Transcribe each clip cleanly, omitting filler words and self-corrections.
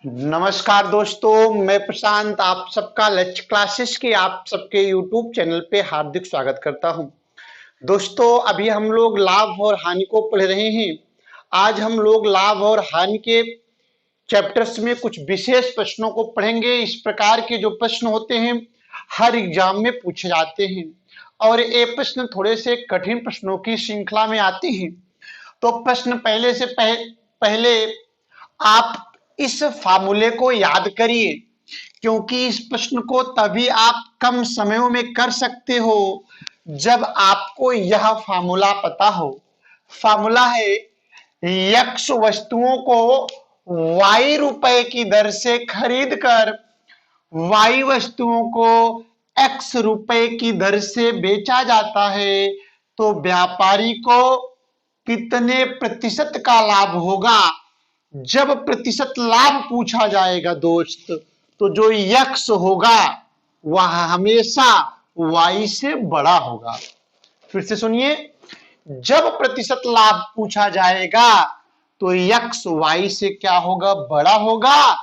नमस्कार दोस्तों, मैं प्रशांत आप सबका लक्ष्य क्लासेस के आप सबके यूट्यूब चैनल पे हार्दिक स्वागत करता हूं। दोस्तों, अभी हम लोग लाभ और हानि को पढ़ रहे हैं। आज हम लोग लाभ और हानि के चैप्टर्स में कुछ विशेष प्रश्नों को पढ़ेंगे। इस प्रकार के जो प्रश्न होते हैं हर एग्जाम में पूछे जाते हैं और ये प्रश्न थोड़े से कठिन प्रश्नों की श्रृंखला में आते हैं। तो प्रश्न पहले आप इस फार्मूले को याद करिए, क्योंकि इस प्रश्न को तभी आप कम समयों में कर सकते हो जब आपको यह फार्मूला पता हो। फार्मूला है यक्स वस्तुओं को वाई रुपए की दर से खरीद कर वाई वस्तुओं को एक्स रुपए की दर से बेचा जाता है, तो व्यापारी को कितने प्रतिशत का लाभ होगा। जब प्रतिशत लाभ पूछा जाएगा दोस्त, तो जो यक्स होगा वह हमेशा वाई से बड़ा होगा। फिर से सुनिए, जब प्रतिशत लाभ पूछा जाएगा तो यक्स वाई से क्या होगा, बड़ा होगा,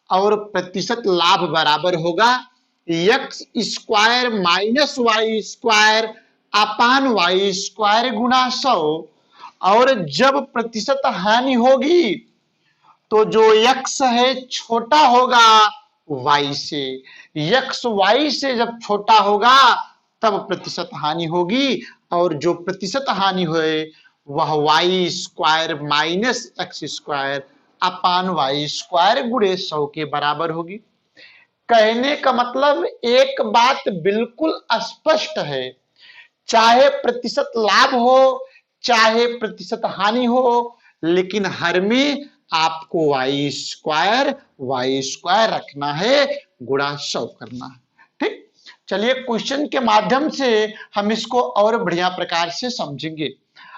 और प्रतिशत लाभ बराबर होगा X square minus Y square अपान वाई स्क्वायर गुना 100। और जब प्रतिशत हानि होगी तो जो यक्स है छोटा होगा वाई से। यक्स वाई से जब छोटा होगा तब प्रतिशत हानि होगी, और जो प्रतिशत हानि हुए वह Y square minus X square अपान वाई स्क्वायर गुणे 100 के बराबर होगी। कहने का मतलब एक बात बिल्कुल स्पष्ट है, चाहे प्रतिशत लाभ हो चाहे प्रतिशत हानि हो, लेकिन हर में आपको वाई स्क्वायर रखना है, गुणा 100 करना है। ठीक, चलिए क्वेश्चन के माध्यम से हम इसको और बढ़िया प्रकार से समझेंगे।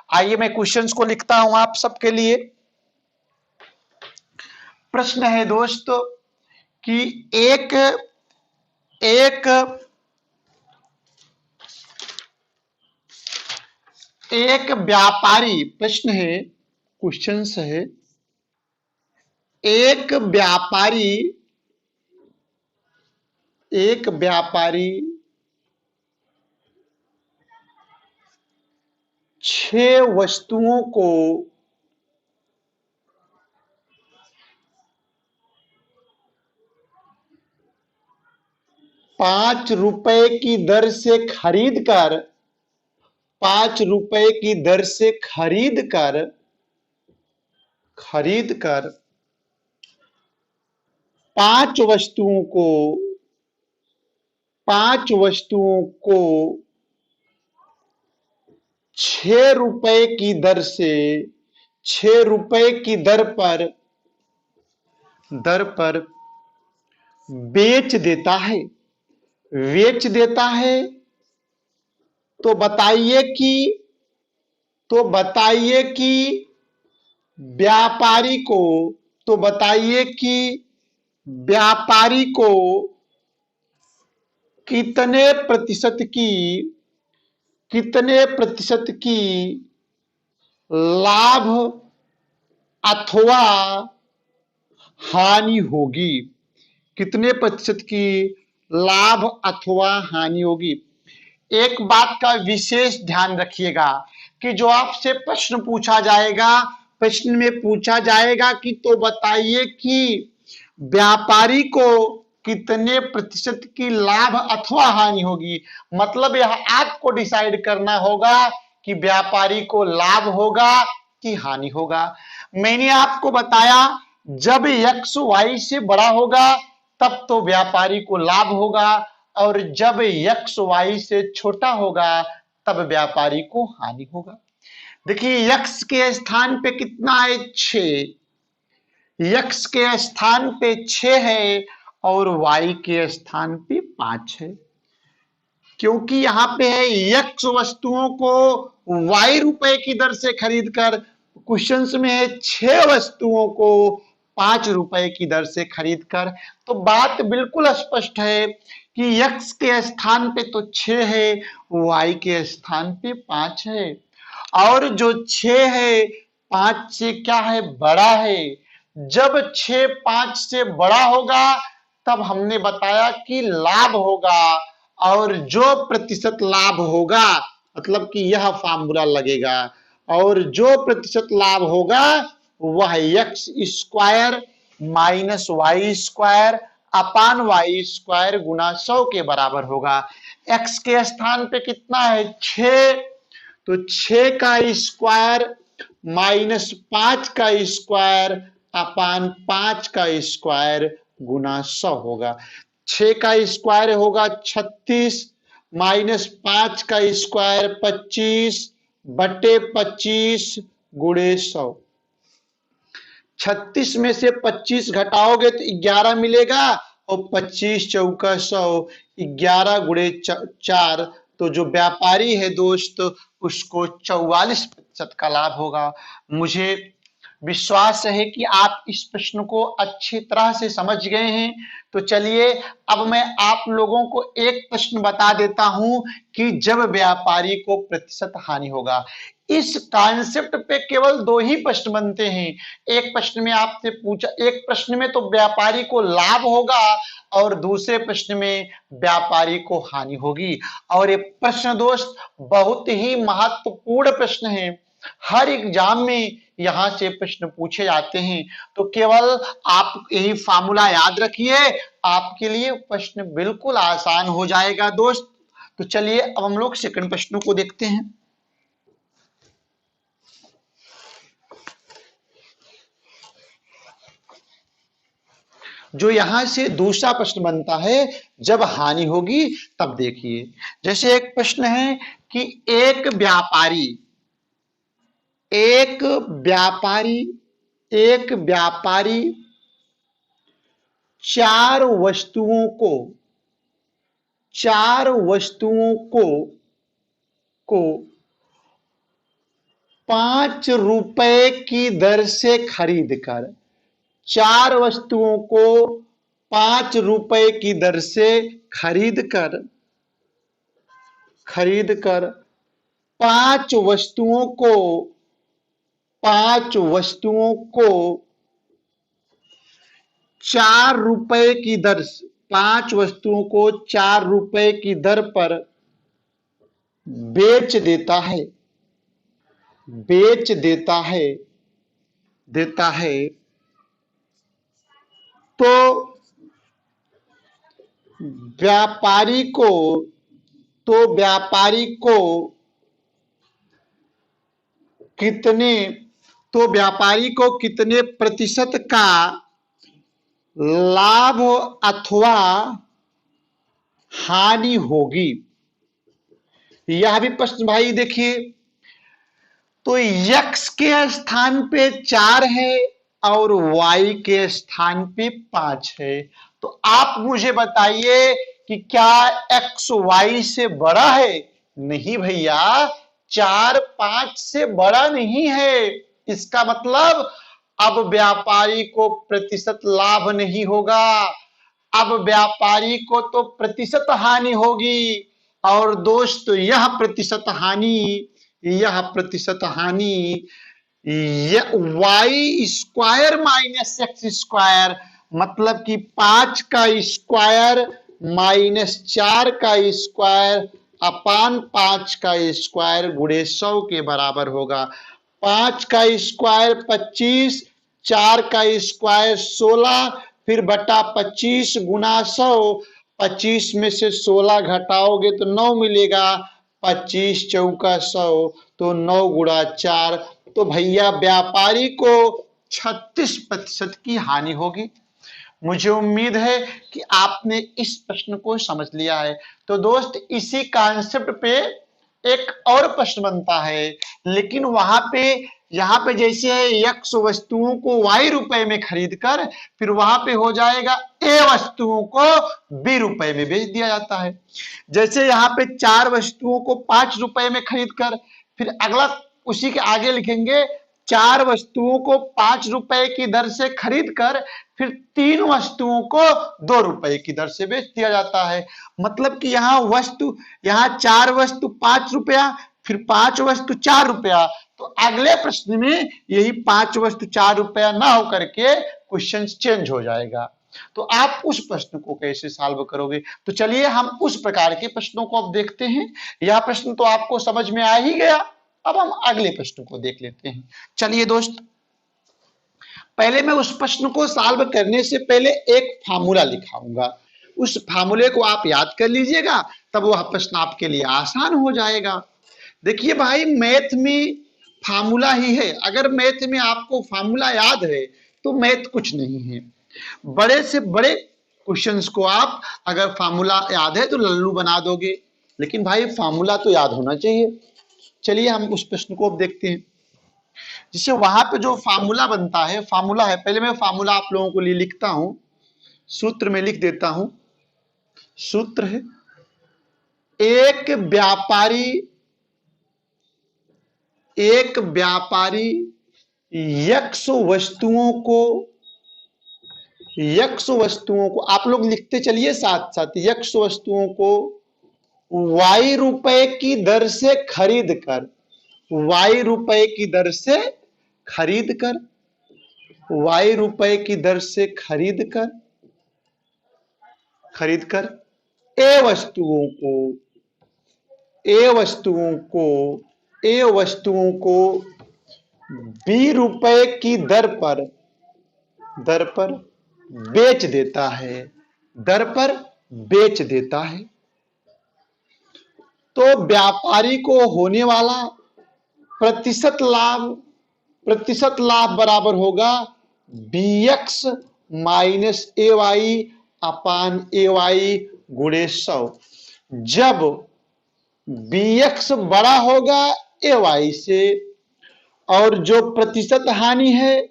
आइए मैं क्वेश्चंस को लिखता हूं आप सबके लिए। प्रश्न है दोस्तों कि एक व्यापारी, प्रश्न है, क्वेश्चंस है, एक व्यापारी 6 वस्तुओं को 5 रुपए की दर से खरीद कर 5 रुपए की दर से खरीद कर 5 वस्तुओं को 6 रुपए की दर से 6 रुपए की दर पर बेच देता है। तो बताइए कि व्यापारी को कितने प्रतिशत की लाभ अथवा हानि होगी। कितने प्रतिशत की लाभ अथवा हानि होगी। एक बात का विशेष ध्यान रखिएगा कि जो आपसे प्रश्न पूछा जाएगा, प्रश्न में पूछा जाएगा कि तो बताइए कि व्यापारी को कितने प्रतिशत की लाभ अथवा हानि होगी। मतलब यह आपको डिसाइड करना होगा कि व्यापारी को लाभ होगा कि हानि होगा। मैंने आपको बताया जब यक्स वाई से बड़ा होगा तब तो व्यापारी को लाभ होगा, और जब यक्स वाई से छोटा होगा तब व्यापारी को हानि होगा। देखिए यक्स के स्थान पे कितना है, 6। यक्स के स्थान पे 6 है और वाई के स्थान पे 5 है, क्योंकि यहां पे है यक्स वस्तुओं को वाई रुपए की दर से खरीद कर, क्वेश्चन में है 6 वस्तुओं को 5 रुपए की दर से खरीद कर। तो बात बिल्कुल स्पष्ट है कि यक्स के स्थान पे तो 6 है, वाई के स्थान पे 5 है, और जो 6 है 5 से क्या है, बड़ा है। जब 6 5 से बड़ा होगा तब हमने बताया कि लाभ होगा, और जो प्रतिशत लाभ होगा मतलब कि यह फार्मूला लगेगा, और जो प्रतिशत लाभ होगा वह X square minus Y square अपान वाई स्क्वायर गुना 100 के बराबर होगा। एक्स के स्थान पे कितना है 6, तो 6 का स्क्वायर माइनस 5 का स्क्वायर अपान 5 का स्क्वायर गुना 100 होगा। 6 का स्क्वायर होगा 36 माइनस 5 का स्क्वायर 25 बटे 25 गुणे 100। 36 में से 25 घटाओगे तो 11 मिलेगा, और 25 चौका 100, 11 गुणे 4, तो जो व्यापारी है दोस्त उसको 44% का लाभ होगा। मुझे विश्वास है कि आप इस प्रश्न को अच्छी तरह से समझ गए हैं। तो चलिए अब मैं आप लोगों को एक प्रश्न बता देता हूं कि जब व्यापारी को प्रतिशत हानि होगा। इस कॉन्सेप्ट पे केवल 2 ही प्रश्न बनते हैं। एक प्रश्न में आपसे पूछा, एक प्रश्न में तो व्यापारी को लाभ होगा और दूसरे प्रश्न में व्यापारी को हानि होगी। और ये प्रश्न दोस्त बहुत ही महत्वपूर्ण प्रश्न है, हर एग्जाम में यहां से प्रश्न पूछे जाते हैं। तो केवल आप यही फार्मूला याद रखिए, आपके लिए प्रश्न बिल्कुल आसान हो जाएगा दोस्त। तो चलिए अब हम लोग सेकंड प्रश्न को देखते हैं। जो यहां से दूसरा प्रश्न बनता है जब हानि होगी तब देखिए। जैसे एक प्रश्न है कि एक व्यापारी चार वस्तुओं को 5 रुपए की दर से खरीदकर, 4 वस्तुओं को 5 रुपए की दर से खरीदकर 5 वस्तुओं को 4 रुपए की दर, 5 वस्तुओं को 4 रुपए की दर पर बेच देता है, तो व्यापारी को कितने प्रतिशत का लाभ अथवा हानि होगी। यह भी प्रश्न भाई देखिए, तो x के स्थान पे 4 है और y के स्थान पे 5 है। तो आप मुझे बताइए कि क्या x y से बड़ा है? नहीं भैया, 4 5 से बड़ा नहीं है। इसका मतलब अब व्यापारी को प्रतिशत लाभ नहीं होगा, अब व्यापारी को तो प्रतिशत हानि होगी। और दोस्त यह प्रतिशत हानि Y square minus X square, मतलब कि 5 का स्क्वायर माइनस 4 का स्क्वायर अपान 5 का स्क्वायर गुणे 100 के बराबर होगा। 5 का स्क्वायर 25, 4 का स्क्वायर 16, फिर बटा 25 गुना 100। 25 में से 16 घटाओगे तो 9 मिलेगा, 25 चौका 100, तो 9 गुणा 4। तो भैया व्यापारी को 36% की हानि होगी। मुझे उम्मीद है कि आपने इस प्रश्न को समझ लिया है। तो दोस्त इसी कॉन्सेप्ट पे एक और प्रश्न बनता है, लेकिन यहाँ पे जैसे है x वस्तुओं को y रुपए में खरीदकर, फिर वहां पे हो जाएगा a वस्तुओं को b रुपए में बेच दिया जाता है। जैसे यहाँ पे 4 वस्तुओं को 5 रुपए में खरीदकर, फिर अगला उसी के आगे लिखेंगे 4 वस्तुओं को 5 रुपए की दर से खरीदकर फिर 3 वस्तुओं को 2 रुपए की दर से बेच दिया जाता है। मतलब कि यहाँ 4 वस्तु 5 रुपया, फिर 5 वस्तु 4 रुपया, तो तो अगले प्रश्न में यही 5 वस्तु 4 रुपया ना होकर के क्वेश्चन चेंज हो जाएगा। तो आप उस प्रश्न को कैसे सॉल्व करोगे? तो चलिए हम उस प्रकार के प्रश्नों को अब देखते हैं। यह प्रश्न तो आपको समझ में आ ही गया, अब हम अगले प्रश्न को देख लेते हैं। चलिए दोस्त, पहले मैं उस प्रश्न को सॉल्व करने से पहले एक फार्मूला लिखाऊंगा, उस फार्मूले को आप याद कर लीजिएगा, तब वह प्रश्न आपके लिए आसान हो जाएगा। देखिए भाई, मैथ में फार्मूला ही है। अगर मैथ में आपको फार्मूला याद है तो मैथ कुछ नहीं है। बड़े से बड़े क्वेश्चंस को आप अगर फार्मूला याद है तो लल्लू बना दोगे, लेकिन भाई फार्मूला तो याद होना चाहिए। चलिए हम उस प्रश्न को अब देखते हैं। जिससे वहां पे जो फार्मूला बनता है, फार्मूला है, पहले मैं फार्मूला आप लोगों को लिए लिखता हूं, सूत्र में लिख देता हूं। सूत्र है, एक व्यापारी यक्ष वस्तुओं को आप लोग लिखते चलिए साथ साथ, यक्ष वस्तुओं को y रुपए की दर से खरीद कर, y रुपए की दर से खरीद कर, y रुपए की दर से खरीद कर ए वस्तुओं को b रुपए की दर पर बेच देता है। तो व्यापारी को होने वाला प्रतिशत लाभ बराबर होगा bx माइनस ay अपान ay गुणे 100। जब bx बड़ा होगा ay से और जो प्रतिशत हानि है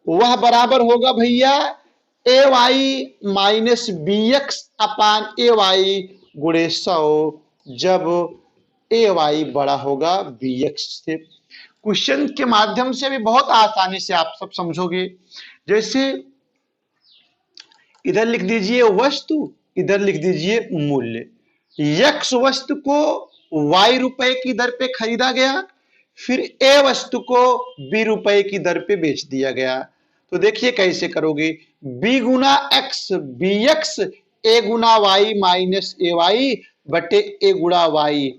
वह बराबर होगा भैया ay माइनस bx अपान ay गुणे 100, जब ay बड़ा होगा bx से। क्वेश्चन के माध्यम से भी बहुत आसानी से आप सब समझोगे। जैसे इधर लिख दीजिए वस्तु, इधर लिख दीजिए मूल्य। यक्ष वस्तु को y रुपए की दर पे खरीदा गया, फिर ए वस्तु को b रुपए की दर पे बेच दिया गया। तो देखिए कैसे करोगे, b Guna x bx a Guna y minus ay बटे a गुणा y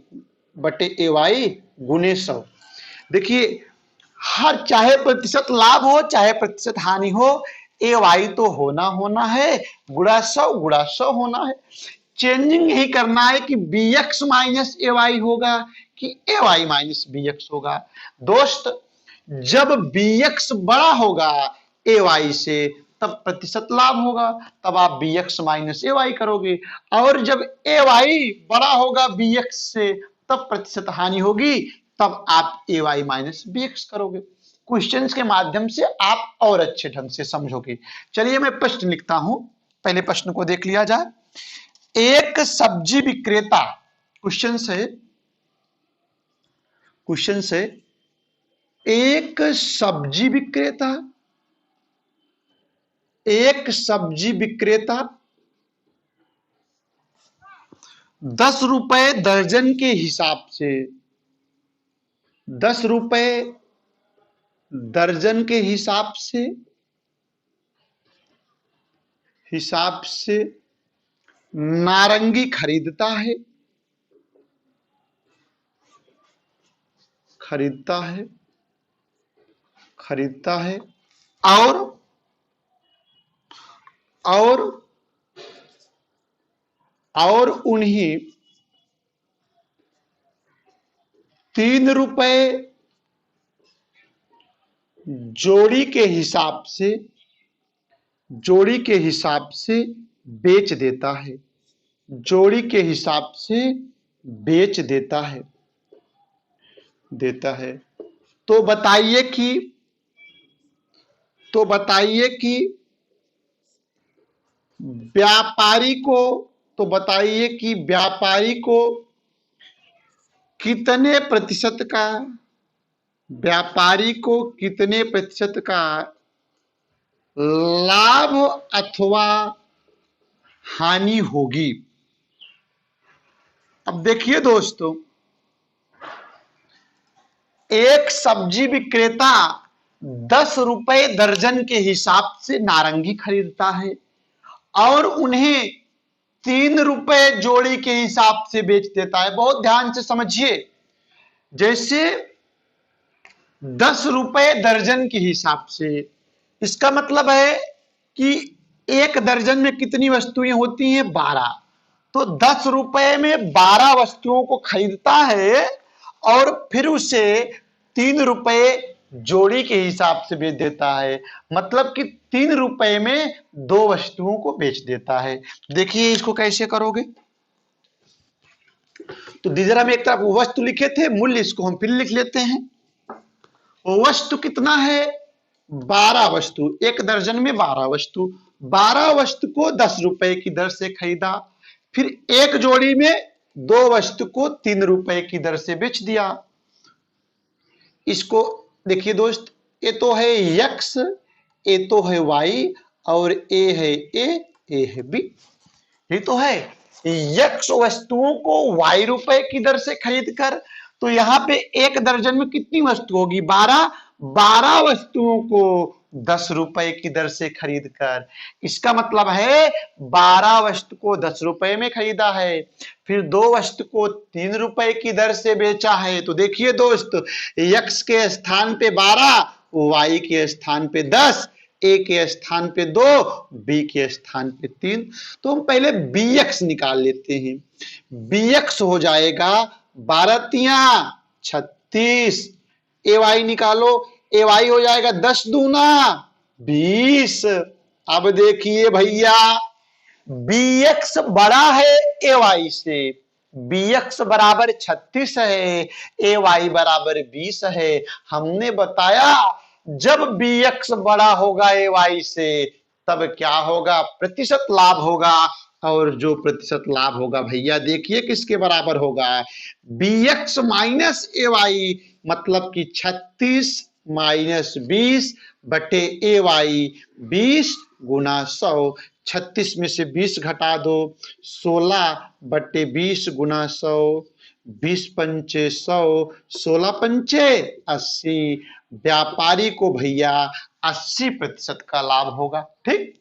बटे ay गुने 100। देखिए, हर चाहे प्रतिशत लाभ हो चाहे प्रतिशत हानि हो, ay तो होना है, गुणा 100 होना है। चेंजिंग यही करना है कि bx माइनस ay होगा कि ay माइनस bx होगा। दोस्त, जब bx बड़ा होगा ay से तब प्रतिशत लाभ होगा, तब आप bx माइनस ay करोगे, और जब ay बड़ा होगा bx से तब प्रतिशत हानि होगी, तब आप ay माइनस bx करोगे। क्वेश्चंस के माध्यम से आप और अच्छे ढंग से समझोगे। चलिए मैं प्रश्न लिखता हूं, पहले प्रश्न को देख लिया जाए। एक सब्जी विक्रेता, क्वेश्चन से एक सब्जी विक्रेता 10 रुपए दर्जन के हिसाब से 10 रुपए दर्जन के हिसाब से नारंगी खरीदता है और उन्हें 3 रुपए जोड़ी के हिसाब से बेच देता है। तो बताइए कि व्यापारी को कितने प्रतिशत का लाभ अथवा हानि होगी। अब देखिए दोस्तों, एक सब्जी विक्रेता 10 रुपए दर्जन के हिसाब से नारंगी खरीदता है और उन्हें 3 रुपए जोड़ी के हिसाब से बेच देता है। बहुत ध्यान से समझिए, जैसे 10 रुपए दर्जन के हिसाब से, इसका मतलब है कि एक दर्जन में कितनी वस्तुएं होती हैं? 12। तो 10 रुपए में 12 वस्तुओं को खरीदता है और फिर उसे 3 रुपए जोड़ी के हिसाब से बेच देता है। मतलब कि 3 रुपए में 2 वस्तुओं को बेच देता है। देखिए इसको कैसे करोगे। तो दीजरा में एक तरफ वस्तु लिखे थे, मूल्य इसको हम फिर लिख लेते हैं। वस्तु कितना है? 12 वस्तु, एक दर्जन में 12 वस्तु। 12 वस्तु को 10 रुपए की दर से खरीदा, फिर एक जोड़ी में 2 वस्तु को 3 रुपए की दर से बेच दिया। इसको देखिए दोस्त, ये तो है x, ये तो है y और ए है ए है b। ये तो है x वस्तुओं को y रुपए की दर से खरीद कर, तो यहां पे एक दर्जन में कितनी वस्तु होगी? 12। 12 वस्तुओं को 10 रुपए की दर से खरीद कर, इसका मतलब है 12 वस्तु को 10 रुपए में खरीदा है, फिर 2 वस्तु को 3 रुपए की दर से बेचा है। तो देखिए दोस्त, x के स्थान पे 12, y के स्थान पे 10, a के स्थान पे 2, b के स्थान पे 3। तो हम पहले bx निकाल लेते हैं। bx हो जाएगा 12 तिया 36, ay निकालो, ay हो जाएगा 10 दूना 20। अब देखिए भैया, bx बड़ा है ay से, bx बराबर 36 है, ay बराबर 20 है। हमने बताया जब bx बड़ा होगा ay से तब क्या होगा? प्रतिशत लाभ होगा। और जो प्रतिशत लाभ होगा भैया देखिए किसके बराबर होगा? bx माइनस ay, मतलब कि 36 माइनस 20 बटे ay, 20 गुना 100। 36 में से 20 घटा दो, 16 बटे 20 गुना 100, 20 पंचे 100, 16 पंचे 80। व्यापारी को भैया 80% का लाभ होगा। ठीक,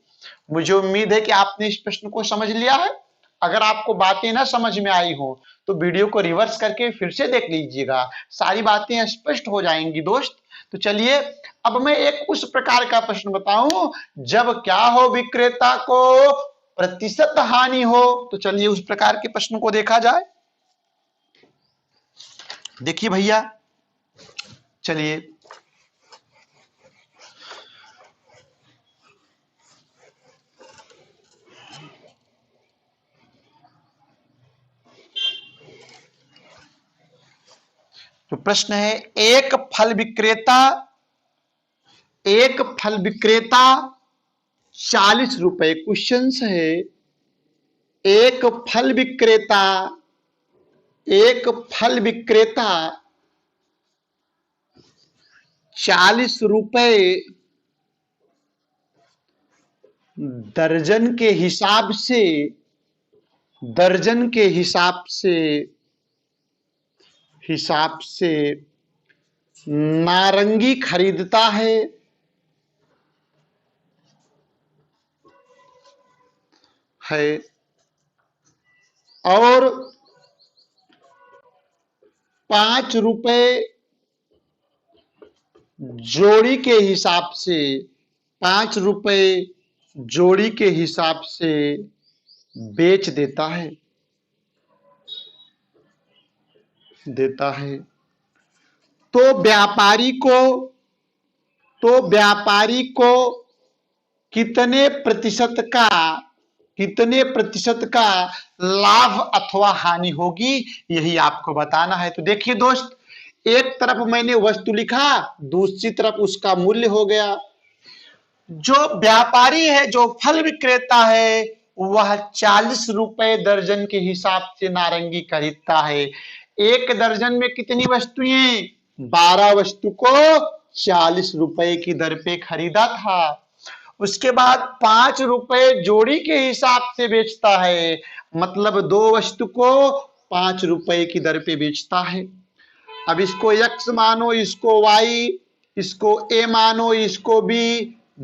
मुझे उम्मीद है कि आपने इस प्रश्न को समझ लिया है। अगर आपको बातें ना समझ में आई हो तो वीडियो को रिवर्स करके फिर से देख लीजिएगा, सारी बातें स्पष्ट हो जाएंगी दोस्त। तो चलिए अब मैं एक उस प्रकार का प्रश्न बताऊं जब क्या हो? विक्रेता को प्रतिशत हानि हो। तो चलिए उस प्रकार के प्रश्न को देखा जाए। देखिए भैया, चलिए तो प्रश्न है, एक फल विक्रेता 40 रुपए, क्वेश्चन है एक फल विक्रेता 40 रुपए दर्जन के हिसाब से नारंगी खरीदता है। और 5 रुपए जोड़ी के हिसाब से 5 रुपए जोड़ी के हिसाब से बेच देता है। तो व्यापारी को कितने प्रतिशत का लाभ अथवा हानि होगी, यही आपको बताना है। तो देखिए दोस्त, एक तरफ मैंने वस्तु लिखा, दूसरी तरफ उसका मूल्य हो गया। जो व्यापारी है, जो फल विक्रेता है, वह 40 रुपए दर्जन के हिसाब से नारंगी खरीदता है। एक दर्जन में कितनी वस्तुएं? 12 वस्तु को 40 रुपए की दर पे खरीदा था। उसके बाद 5 रुपए जोड़ी के हिसाब से बेचता है, मतलब 2 वस्तु को 5 रुपए की दर पे बेचता है। अब इसको x मानो, इसको y, इसको a मानो, इसको b,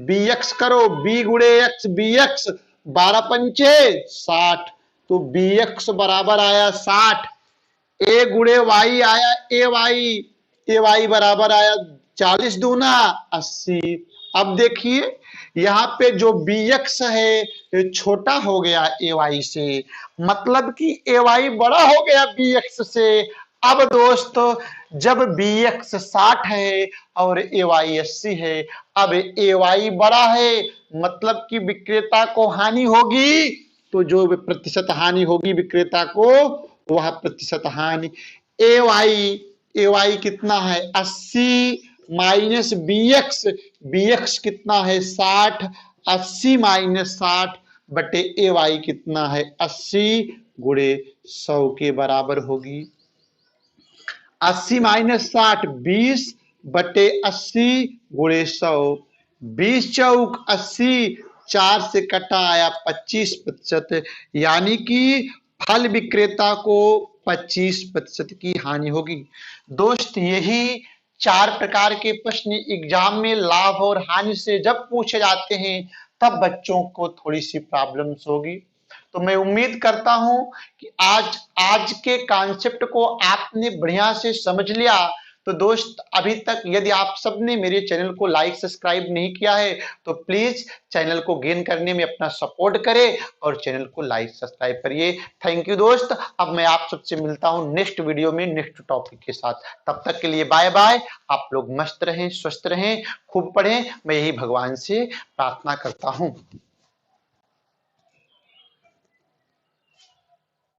bx करो, b गुणे x, bx 12 पंचे 60, तो bx बराबर आया 60। a गुणे y आया ay बराबर आया 40 दूना 80। अब देखिए यहाँ पे जो bx है ये छोटा हो गया ay से, मतलब कि ay बड़ा हो गया bx से। अब दोस्तों जब bx 60 है और ay 80 है, अब ay बड़ा है, मतलब कि विक्रेता को हानि होगी, तो जो प्रतिशत हानि होगी विक्रेता को वह प्रतिशत हानि। ay कितना है 80 माइनस bx कितना है 60, 80 माइनस 60 बटे ay कितना है 80 गुणे 100 के बराबर होगी। 80 माइनस 60 20 बटे 80 गुणे 100, 20 चौक 80, 4 से कटा आया 25%, यानी कि फल विक्रेता को 25% की हानि होगी। दोस्त यही 4 प्रकार के प्रश्न एग्जाम में लाभ और हानि से जब पूछे जाते हैं तब बच्चों को थोड़ी सी प्रॉब्लम्स होगी। तो मैं उम्मीद करता हूं कि आज के कॉन्सेप्ट को आपने बढ़िया से समझ लिया। तो दोस्त अभी तक यदि आप सबने मेरे चैनल को लाइक सब्सक्राइब नहीं किया है तो प्लीज चैनल को गेन करने में अपना सपोर्ट करें और चैनल को लाइक सब्सक्राइब करिए। थैंक यू दोस्त। अब मैं आप सबसे मिलता हूं नेक्स्ट वीडियो में नेक्स्ट टॉपिक के साथ। तब तक के लिए बाय बाय। आप लोग मस्त रहें, स्वस्थ रहें, खूब पढ़ें, मैं यही भगवान से प्रार्थना करता हूं।